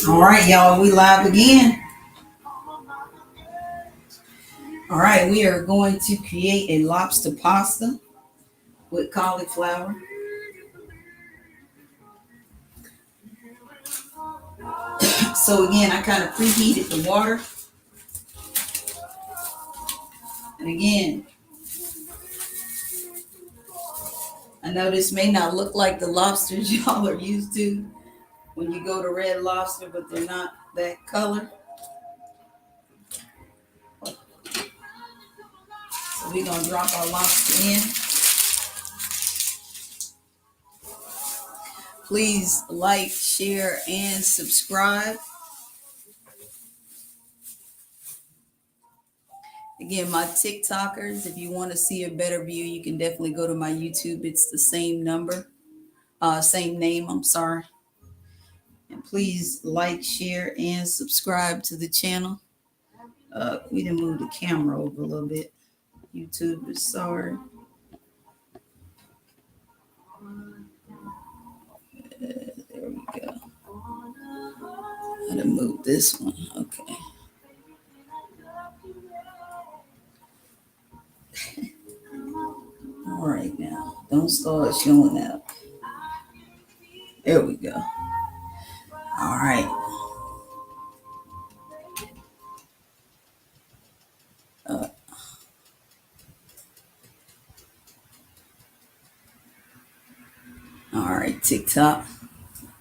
All right, y'all, we live again. All right, we are going to create a lobster pasta with cauliflower. So again, I kind of preheated the water. And again, I know this may not look like the lobsters y'all are used to when you go to Red Lobster, but they're not that color. So we're going to drop our lobster in. Please like, share, and subscribe. Again, my TikTokers, if you want to see a better view, you can definitely go to my YouTube. It's the same same name, I'm sorry. And please like, share, and subscribe to the channel. We didn't move the camera over a little bit. YouTube is sorry. There we go. I had to move this one. Okay. All right, now don't start showing up. There we go. All right. All right, TikTok.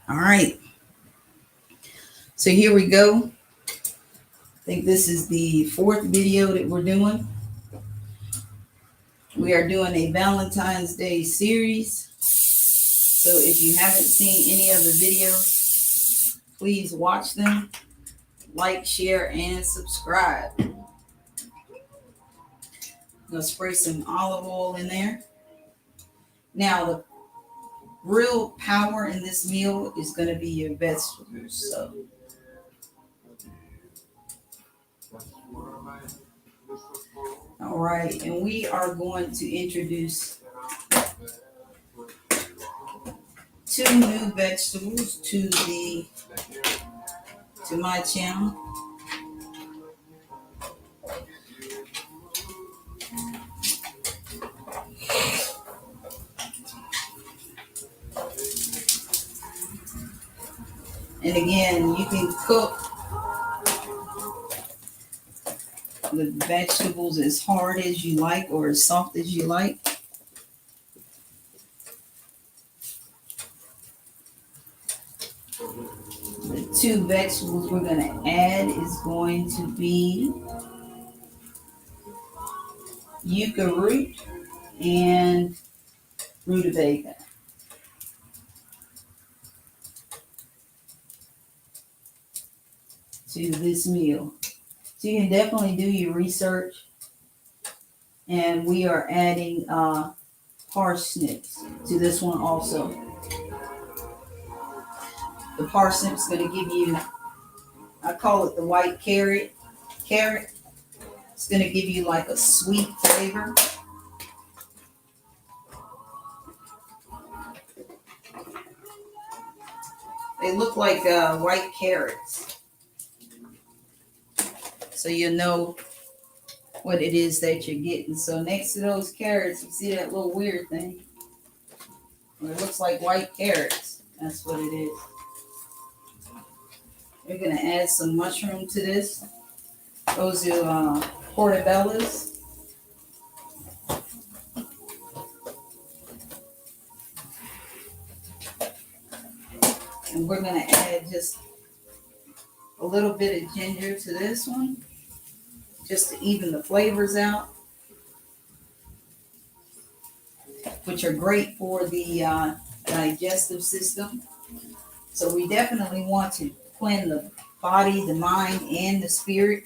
All right. So here we go. I think this is the fourth video that we're doing. We are doing a Valentine's Day series. So if you haven't seen any of the videos, please watch them, like, share, and subscribe. I'm going to spray some olive oil in there. Now, the real power in this meal is going to be your vegetables. So, all right, and we are going to introduce 2 new vegetables to my channel. And again, you can cook the vegetables as hard as you like or as soft as you like. The 2 vegetables we're going to add is going to be yucca root and rutabaga. To this meal. So you can definitely do your research. And we are adding parsnips to this one also. The parsnip's going to give you, I call it the white carrot. It's going to give you like a sweet flavor. They look like white carrots. So you know what it is that you're getting. So next to those carrots, you see that little weird thing? Well, it looks like white carrots. That's what it is. We're going to add some mushroom to this. Those are portobellos. And we're going to add just a little bit of ginger to this one, just to even the flavors out, which are great for the digestive system. So we definitely want to cleanse the body, the mind, and the spirit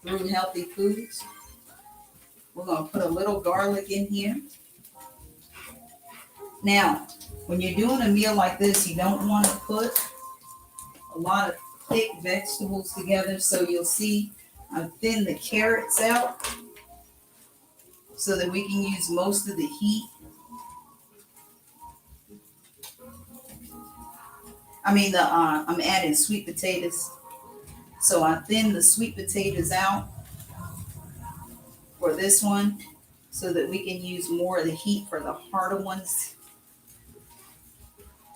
through healthy foods. We're going to put a little garlic in here. Now, when you're doing a meal like this, you don't want to put a lot of thick vegetables together. So you'll see I thin the carrots out so that we can use most of the heat. I'm adding sweet potatoes. So I thin the sweet potatoes out for this one so that we can use more of the heat for the harder ones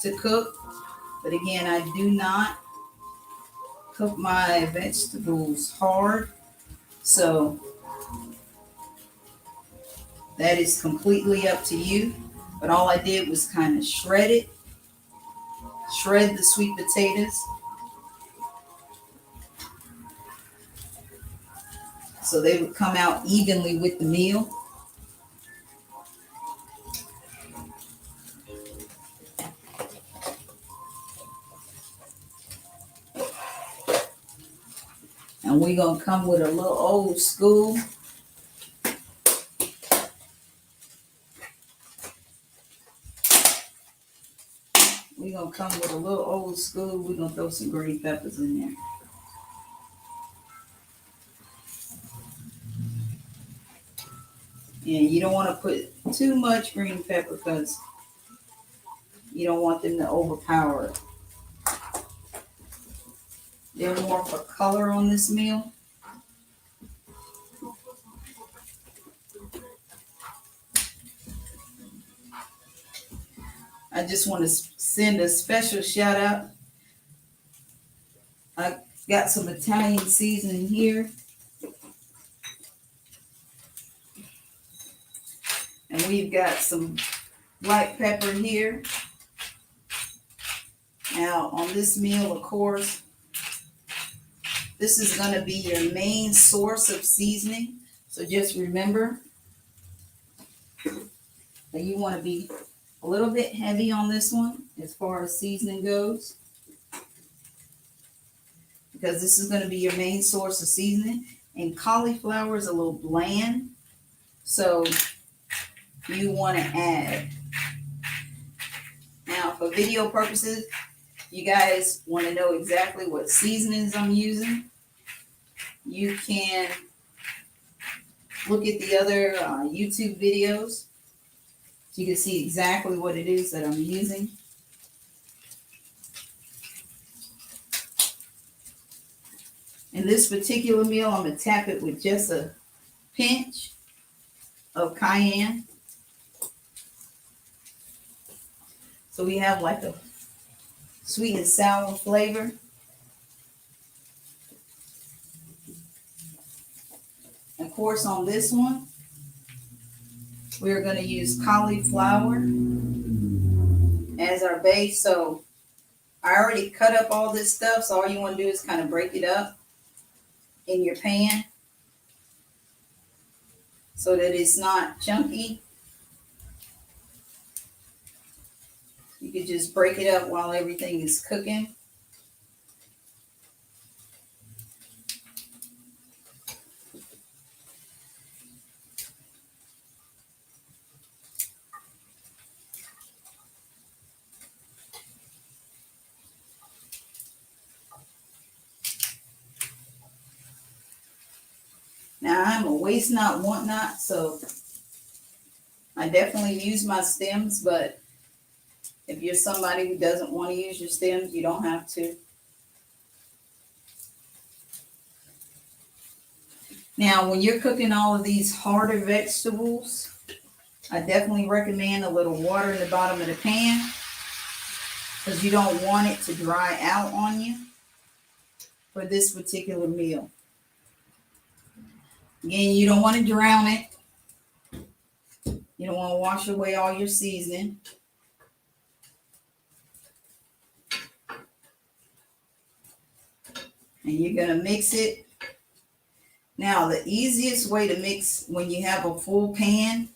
to cook. But again, I do not cook my vegetables hard. So that is completely up to you. But all I did was kind of shred the sweet potatoes so they would come out evenly with the meal. And we're going to come with a little old school. We're going to come with a little old school. We're going to throw some green peppers in there. And you don't want to put too much green pepper because you don't want them to overpower it. They're more for color on this meal. I just want to send a special shout out. I got some Italian seasoning here. And we've got some black pepper here. Now, on this meal, of course, this is going to be your main source of seasoning. So just remember that you want to be a little bit heavy on this one as far as seasoning goes, because this is going to be your main source of seasoning. And cauliflower is a little bland, so you want to add. Now, for video purposes, you guys want to know exactly what seasonings I'm using. You can look at the other YouTube videos so you can see exactly what it is that I'm using. In this particular meal, I'm going to tap it with just a pinch of cayenne. So we have like a sweet and sour flavor. Of course, on this one, we're going to use cauliflower as our base. So I already cut up all this stuff, so all you want to do is kind of break it up in your pan so that it's not chunky. You can just break it up while everything is cooking. Now, I'm a waste not, want not, so I definitely use my stems, but if you're somebody who doesn't want to use your stems, you don't have to. Now, when you're cooking all of these harder vegetables, I definitely recommend a little water in the bottom of the pan because you don't want it to dry out on you for this particular meal. Again, you don't want to drown it. You don't want to wash away all your seasoning. And you're going to mix it. Now, the easiest way to mix when you have a full pan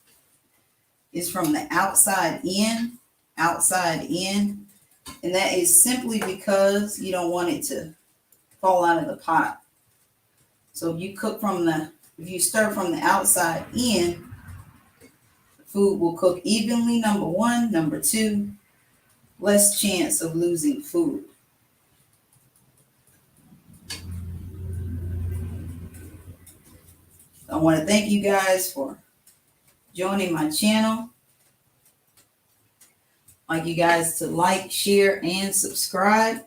is from the outside in. And that is simply because you don't want it to fall out of the pot. So if you stir from the outside in, the food will cook evenly, number one. Number two, less chance of losing food. I want to thank you guys for joining my channel. like you guys to like, share, and subscribe.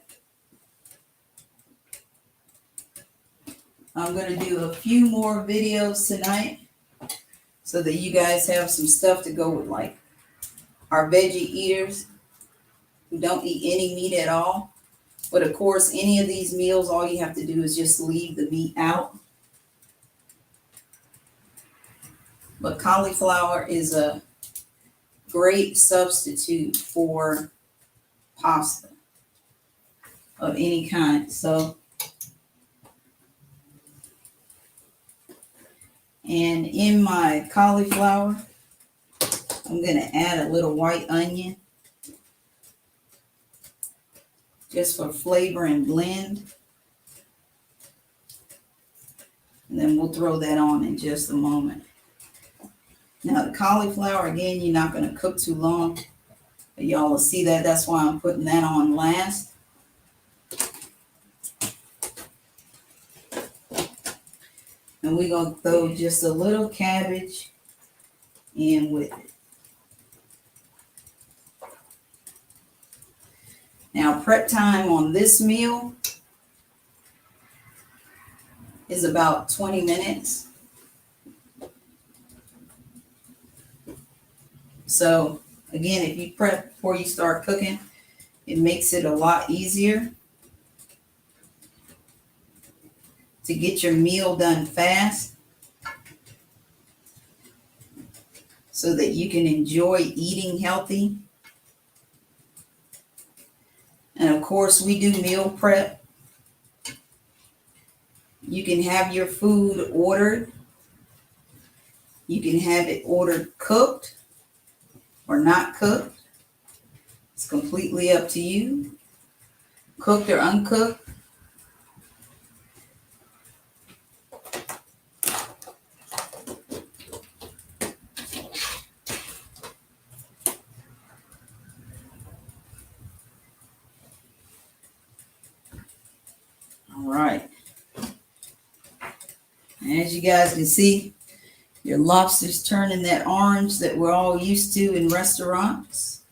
I'm going to do a few more videos tonight so that you guys have some stuff to go with, like our veggie eaters who don't eat any meat at all. But of course, any of these meals, all you have to do is just leave the meat out. But cauliflower is a great substitute for pasta of any kind. So, and in my cauliflower, I'm going to add a little white onion just for flavor and blend. And then we'll throw that on in just a moment. Now the cauliflower, again, you're not going to cook too long. But y'all will see that. That's why I'm putting that on last. And we're going to throw just a little cabbage in with it. Now prep time on this meal is about 20 minutes. So again, if you prep before you start cooking, it makes it a lot easier to get your meal done fast so that you can enjoy eating healthy. And of course, we do meal prep. You can have your food ordered. You can have it ordered cooked or not cooked. It's completely up to you. Cooked or uncooked. All right. And as you guys can see, your lobster's turning that orange that we're all used to in restaurants.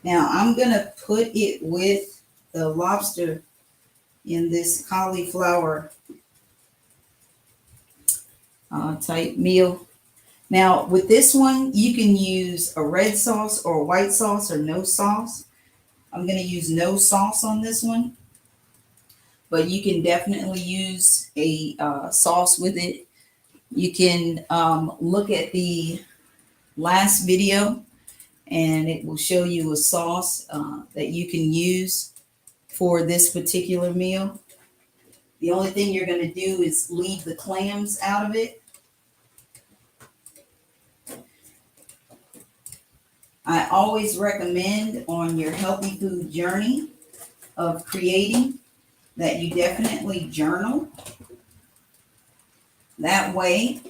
Now I'm going to put it with the lobster in this cauliflower type meal. Now with this one, you can use a red sauce or a white sauce or no sauce. I'm going to use no sauce on this one, but you can definitely use a sauce with it. You can look at the last video and it will show you a sauce that you can use for this particular meal. The only thing you're going to do is leave the clams out of it. I always recommend on your healthy food journey of creating that you definitely journal. That way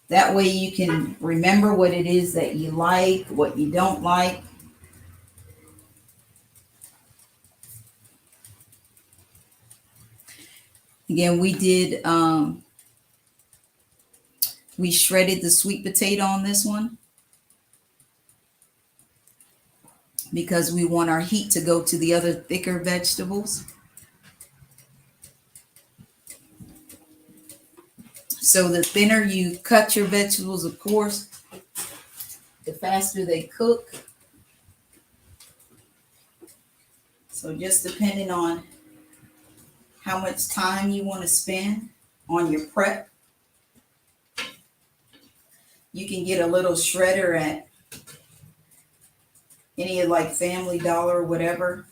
you can remember what it is that you like, what you don't like. Again, we shredded the sweet potato on this one because we want our heat to go to the other thicker vegetables. So the thinner you cut your vegetables, of course, the faster they cook. So just depending on how much time you want to spend on your prep. You can get a little shredder at any of like Family Dollar or whatever,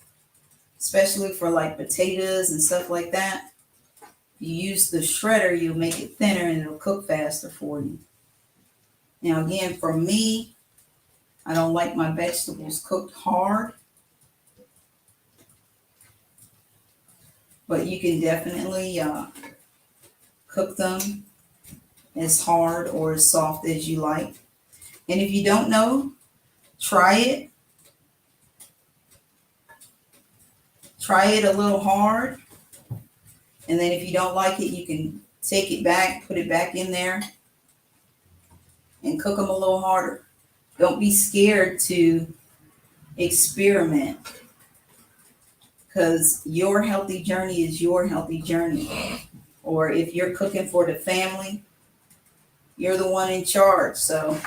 especially for like potatoes and stuff like that. If you use the shredder, you'll make it thinner and it'll cook faster for you. Now again, for me, I don't like my vegetables cooked hard, but you can definitely cook them as hard or as soft as you like. And if you don't know, try it. Try it a little hard. And then if you don't like it, you can take it back, put it back in there, and cook them a little harder. Don't be scared to experiment, because your healthy journey is your healthy journey. Or if you're cooking for the family, you're the one in charge. So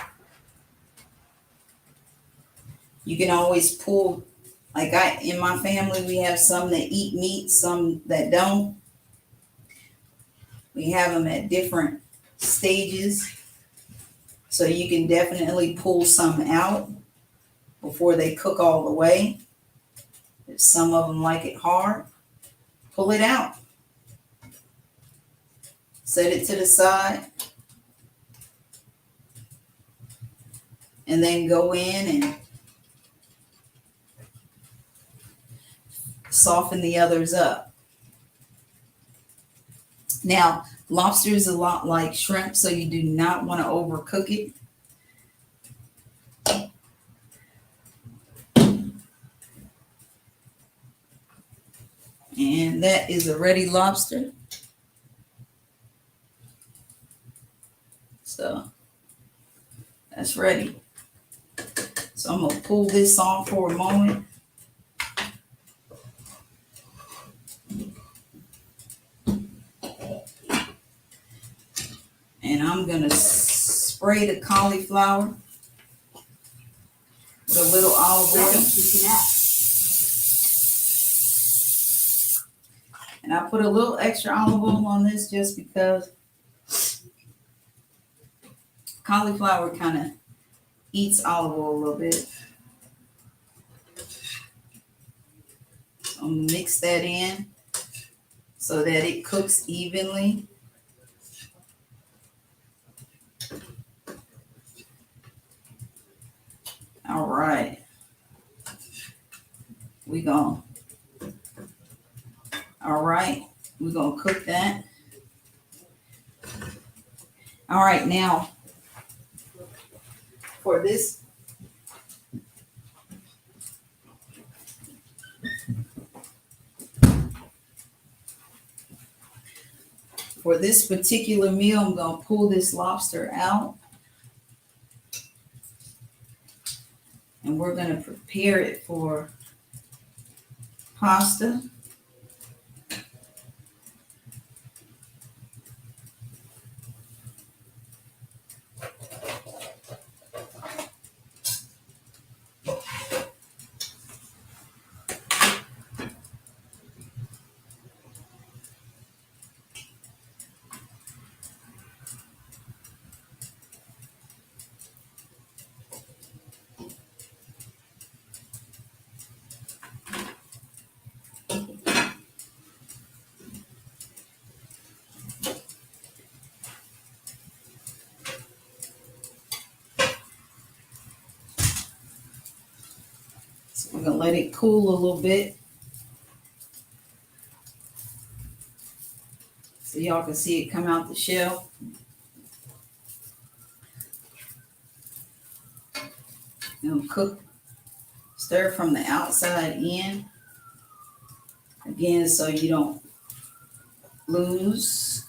you can always pull, like in my family, we have some that eat meat, some that don't. We have them at different stages. So you can definitely pull some out before they cook all the way. If some of them like it hard, pull it out. Set it to the side. And then go in and soften the others up. Now, lobster is a lot like shrimp, so you do not want to overcook it. And that is a ready lobster. So that's ready. So I'm going to pull this off for a moment. And I'm going to spray the cauliflower with a little olive oil. And I put a little extra olive oil on this just because cauliflower kind of eats olive oil a little bit. So I'll mix that in so that it cooks evenly. All right. We're going to cook that. All right, now for this, particular meal, I'm going to pull this lobster out. And we're going to prepare it for pasta. So we're going to let it cool a little bit so y'all can see it come out the shell. And cook, stir from the outside in. Again, so you don't lose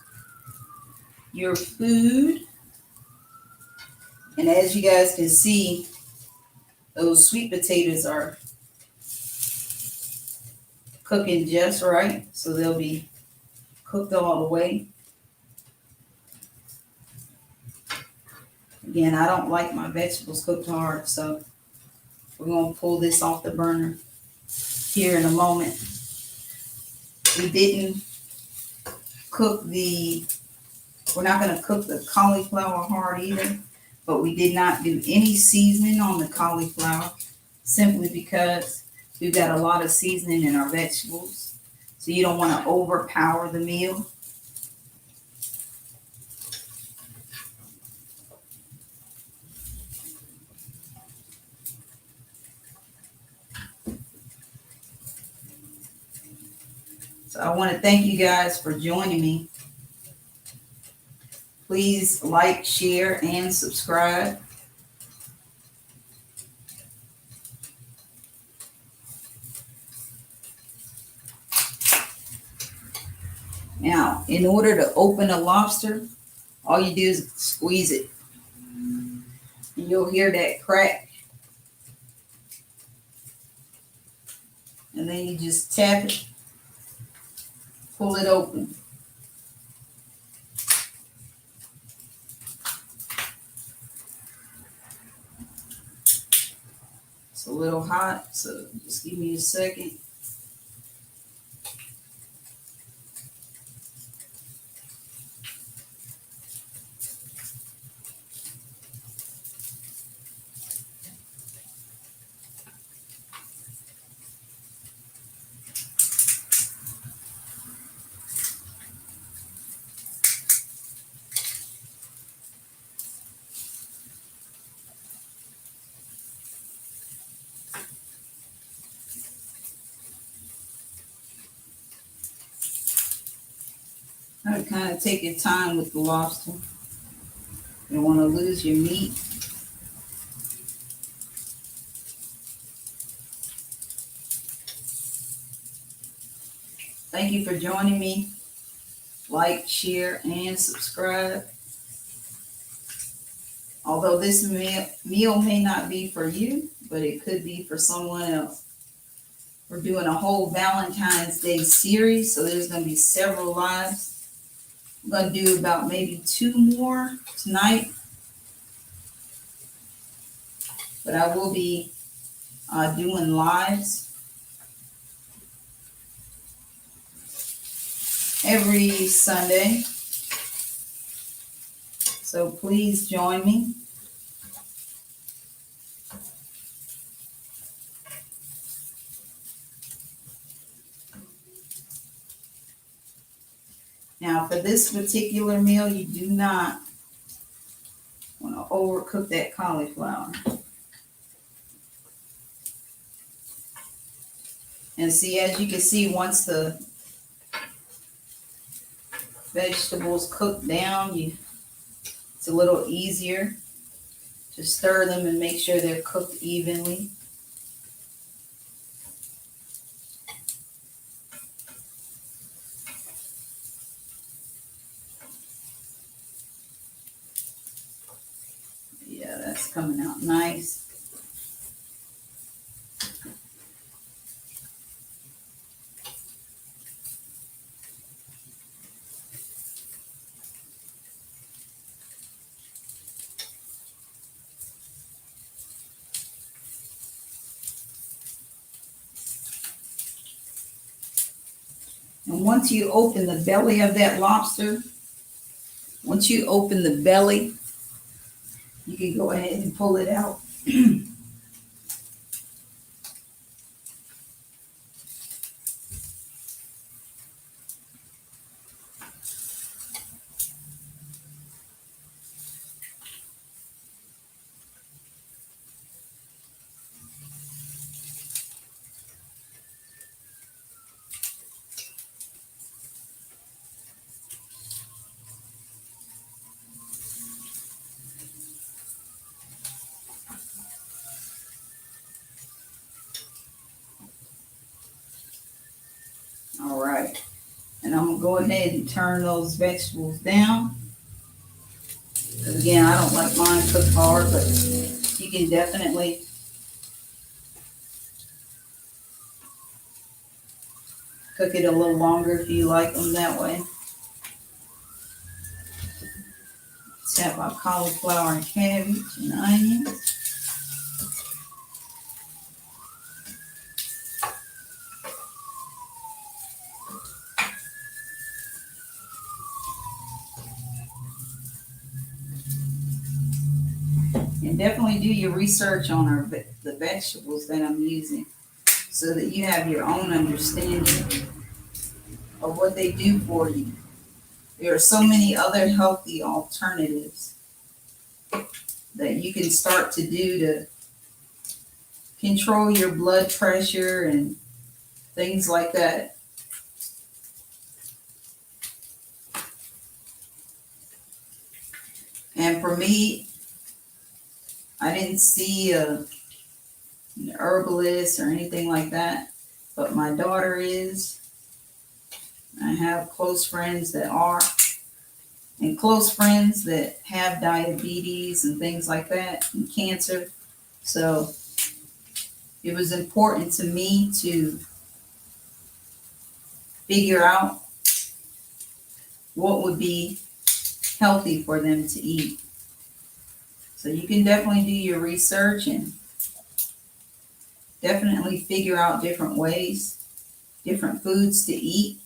your food. And as you guys can see, those sweet potatoes are cooking just right, so they'll be cooked all the way. Again, I don't like my vegetables cooked hard, so we're going to pull this off the burner here in a moment. We didn't cook we're not going to cook the cauliflower hard either, but we did not do any seasoning on the cauliflower simply because we've got a lot of seasoning in our vegetables. So you don't want to overpower the meal. So I want to thank you guys for joining me. Please like, share, and subscribe. Now, in order to open a lobster, all you do is squeeze it. And you'll hear that crack. And then you just tap it, pull it open. It's a little hot, so just give me a second. I kind of take your time with the lobster. You don't want to lose your meat. Thank you for joining me. Like, share, and subscribe. Although this meal may not be for you, but it could be for someone else. We're doing a whole Valentine's Day series, so there's going to be several lives. I'm going to do about maybe 2 more tonight, but I will be doing lives every Sunday. So please join me. Now, for this particular meal, you do not want to overcook that cauliflower. And see, as you can see, once the vegetables cook down, it's a little easier to stir them and make sure they're cooked evenly. Yeah, that's coming out nice. And once you open the belly of that lobster, once you open the belly, you can go ahead and pull it out. All right. And I'm going to go ahead and turn those vegetables down. Because again, I don't like mine cooked hard, but you can definitely cook it a little longer if you like them that way. Tap my cauliflower and cabbage and onions. And definitely do your research on the vegetables that I'm using so that you have your own understanding of what they do for you. There are so many other healthy alternatives that you can start to do to control your blood pressure and things like that. And for me, I didn't see an herbalist or anything like that, but my daughter is. I have close friends that are, and close friends that have diabetes and things like that, and cancer. So it was important to me to figure out what would be healthy for them to eat. So you can definitely do your research and definitely figure out different ways, different foods to eat.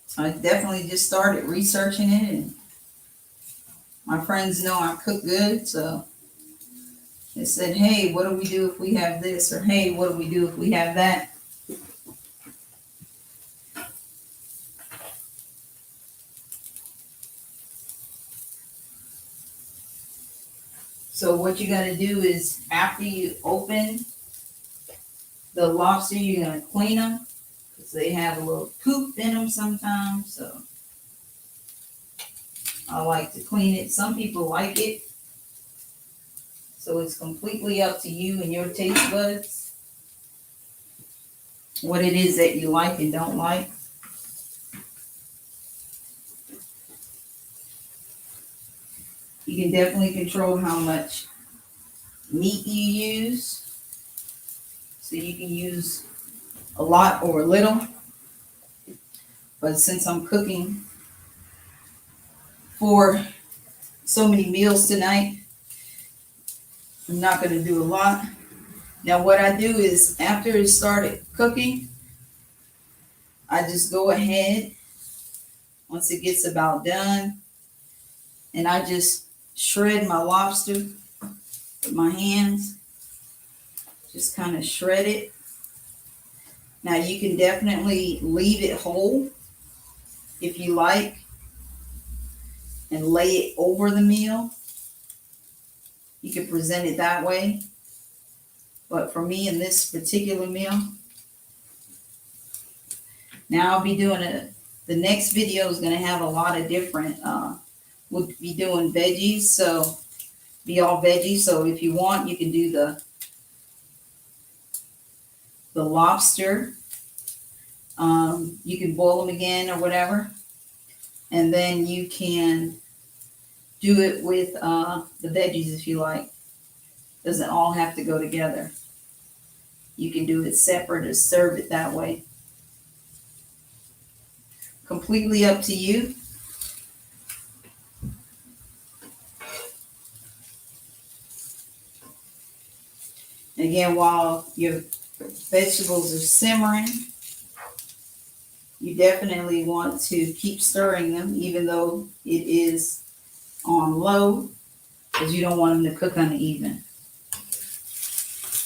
So I definitely just started researching it, and my friends know I cook good, so they said, hey, what do we do if we have this? Or hey, what do we do if we have that? So what you got to do is after you open the lobster, you're going to clean them because they have a little poop in them sometimes. So I like to clean it. Some people like it. So it's completely up to you and your taste buds what it is that you like and don't like. You can definitely control how much meat you use. So you can use a lot or a little. But since I'm cooking for so many meals tonight, I'm not going to do a lot. Now what I do is after it started cooking, I just go ahead once it gets about done and I just shred my lobster with my hands. Just kind of shred it. Now you can definitely leave it whole if you like and lay it over the meal. You can present it that way. But for me in this particular meal, now I'll be doing the next video is going to have a lot of different, we'll be doing veggies, so be all veggies. So if you want, you can do the lobster. You can boil them again or whatever. And then you can do it with the veggies if you like. Doesn't all have to go together. You can do it separate or serve it that way. Completely up to you. Again, while your vegetables are simmering, you definitely want to keep stirring them even though it is on low because you don't want them to cook uneven.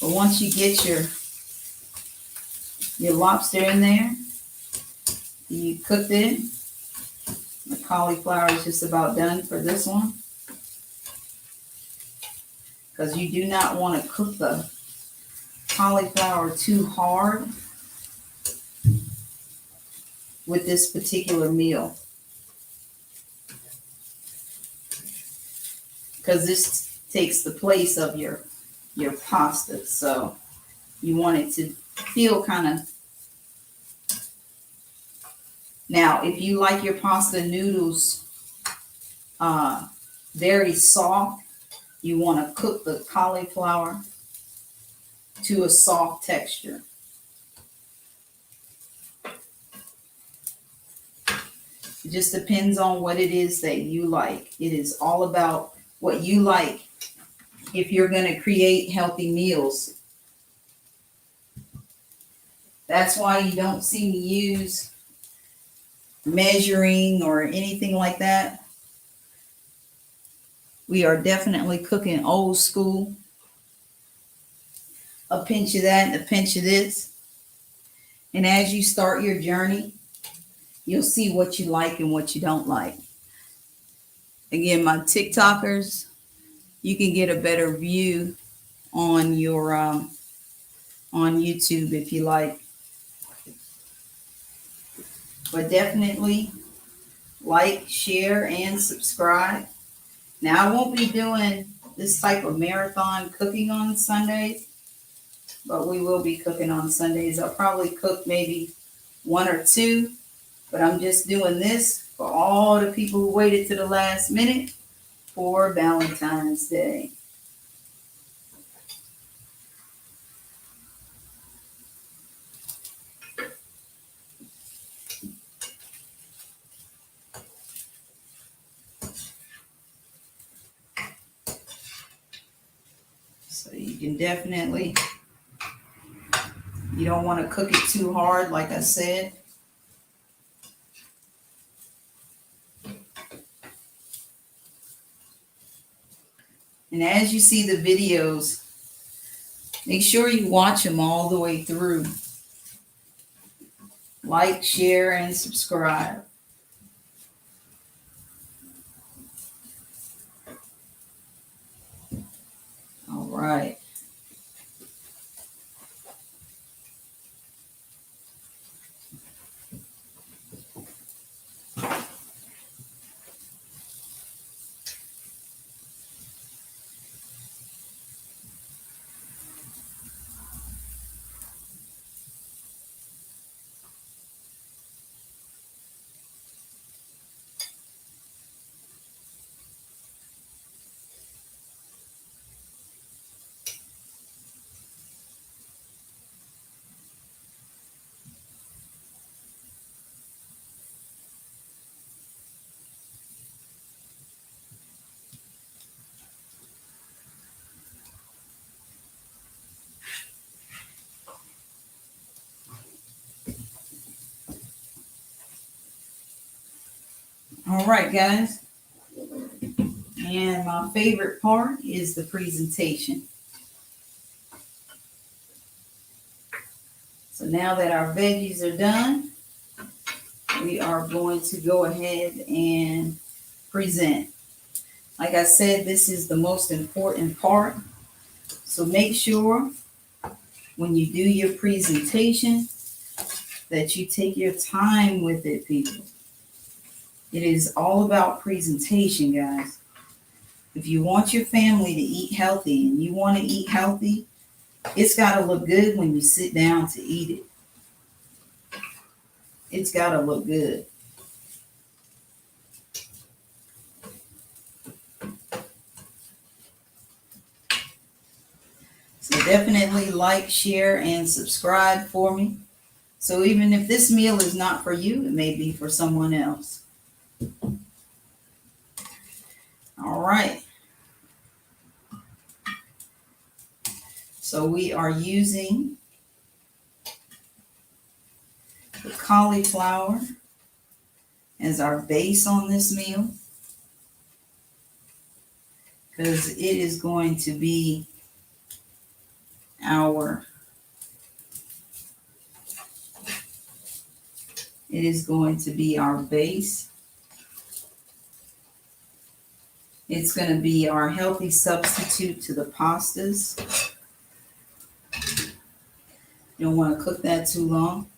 But once you get your lobster in there, you cooked it. The cauliflower is just about done for this one because you do not want to cook the cauliflower too hard with this particular meal because this takes the place of your pasta. So you want it to feel kind of. Now, if you like your pasta noodles very soft, you want to cook the cauliflower to a soft texture. It just depends on what it is that you like. It is all about what you like if you're going to create healthy meals. That's why you don't see me use measuring or anything like that. We are definitely cooking old school. A pinch of that and a pinch of this. And as you start your journey, you'll see what you like and what you don't like. Again, my TikTokers, you can get a better view on your on YouTube if you like. But definitely like, share, and subscribe. Now I won't be doing this type of marathon cooking on Sundays but we will be cooking on Sundays. I'll probably cook maybe one or two, but I'm just doing this for all the people who waited to the last minute for Valentine's Day. So you can definitely, you don't want to cook it too hard, like I said. And as you see the videos, make sure you watch them all the way through. Like, share, and subscribe. All right. All right, guys. And my favorite part is the presentation. So now that our veggies are done, we are going to go ahead and present. Like I said, this is the most important part. So make sure when you do your presentation that you take your time with it, people. It is all about presentation, guys. If you want your family to eat healthy and you want to eat healthy, it's got to look good when you sit down to eat it. It's got to look good. So definitely like, share, and subscribe for me. So even if this meal is not for you, it may be for someone else. All right. So we are using the cauliflower as our base on this meal, because it is going to be our base. It's going to be our healthy substitute to the pastas. You don't want to cook that too long.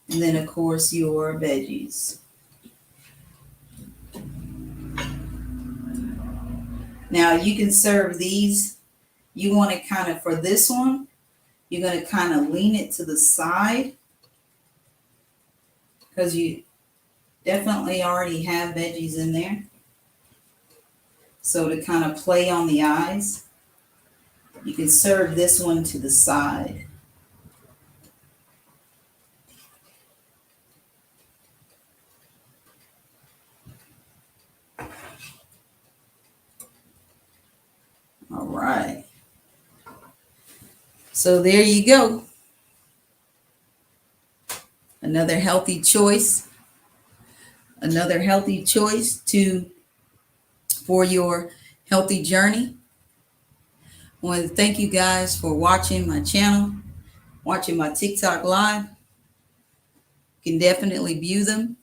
And then, of course, your veggies. Now, you can serve these. You want to kind of, for this one, you're going to kind of lean it to the side, because you definitely already have veggies in there. So to kind of play on the eyes, you can serve this one to the side. All right. So there you go. Another healthy choice. Another healthy choice for your healthy journey. I want to thank you guys for watching my channel, watching my TikTok live. You can definitely view them.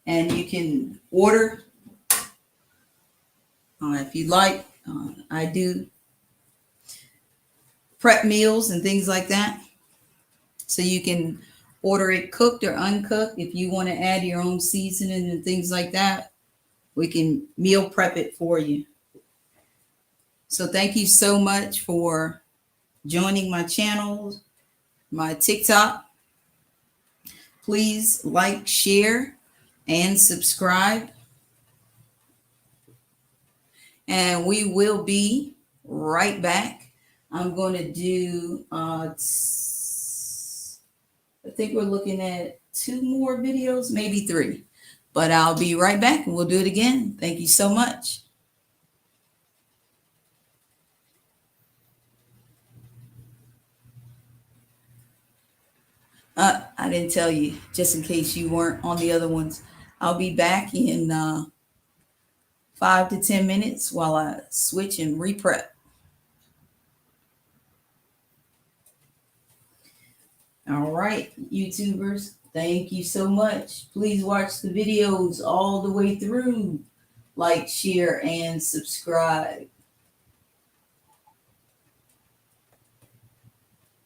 And you can order if you like. I do prep meals and things like that. So you can order it cooked or uncooked. If you want to add your own seasoning and things like that, we can meal prep it for you. So thank you so much for joining my channel, my TikTok. Please like, share, and subscribe. And we will be right back. I'm going to do, I think we're looking at 2 more videos, maybe 3. But I'll be right back and we'll do it again. Thank you so much. I didn't tell you, just in case you weren't on the other ones. I'll be back in 5 to 10 minutes while I switch and re-prep. All right, YouTubers, thank you so much. Please watch the videos all the way through. Like, share, and subscribe.